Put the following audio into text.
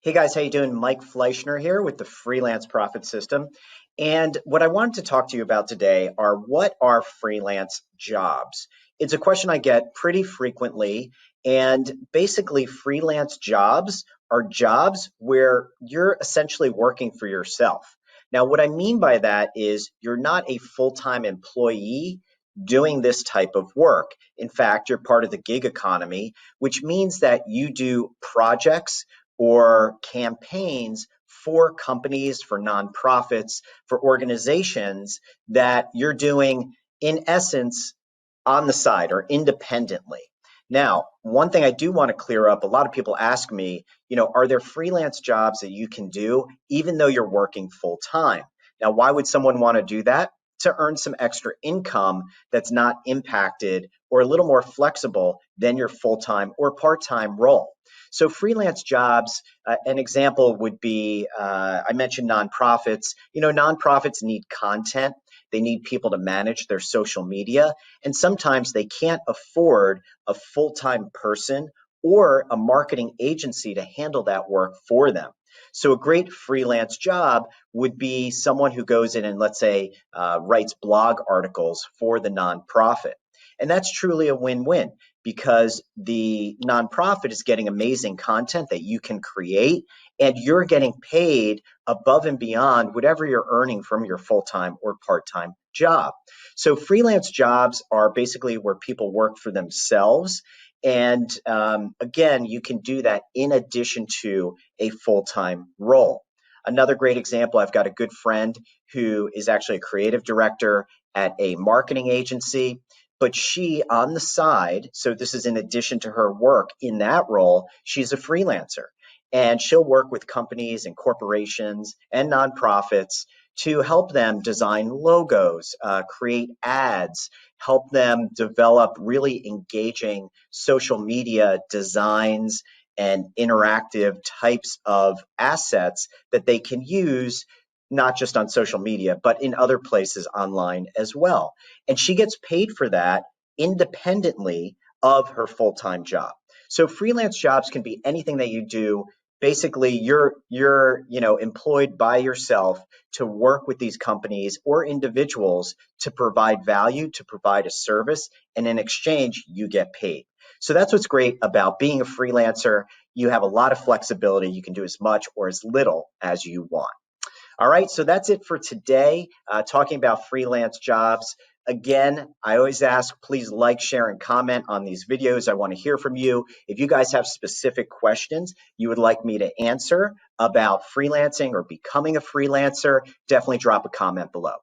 Hey guys, how you doing? Mike Fleischner here with the Freelance Profit System. And what I wanted to talk to you about today are what are freelance jobs? It's a question I get pretty frequently. And basically, freelance jobs are jobs where you're essentially working for yourself. Now, what I mean by that is you're not a full-time employee doing this type of work. In fact, you're part of the gig economy, which means that you do projects or campaigns for companies, for nonprofits, for organizations that you're doing in essence on the side or independently. Now, one thing I do want to clear up, a lot of people ask me, are there freelance jobs that you can do even though you're working full time? Now, why would someone want to do that? To earn some extra income that's not impacted or a little more flexible than your full time or part time role. So freelance jobs, an example would be, I mentioned nonprofits. Nonprofits need content. They need people to manage their social media. And sometimes they can't afford a full-time person or a marketing agency to handle that work for them. So a great freelance job would be someone who goes in and, let's say, writes blog articles for the nonprofit. And that's truly a win-win because the nonprofit is getting amazing content that you can create and you're getting paid above and beyond whatever you're earning from your full-time or part-time job. So freelance jobs are basically where people work for themselves. And again, you can do that in addition to a full-time role. Another great example, I've got a good friend who is actually a creative director at a marketing agency, but she on the side, so this is in addition to her work in that role, she's a freelancer. And she'll work with companies and corporations and nonprofits to help them design logos, create ads, help them develop really engaging social media designs and interactive types of assets that they can use not just on social media, but in other places online as well. And she gets paid for that independently of her full-time job. So freelance jobs can be anything that you do. Basically, you're employed by yourself to work with these companies or individuals to provide value, to provide a service, and in exchange, you get paid. So that's what's great about being a freelancer. You have a lot of flexibility. You can do as much or as little as you want. All right, so that's it for today, talking about freelance jobs. Again, I always ask, please like, share, and comment on these videos. I want to hear from you. If you guys have specific questions you would like me to answer about freelancing or becoming a freelancer, definitely drop a comment below.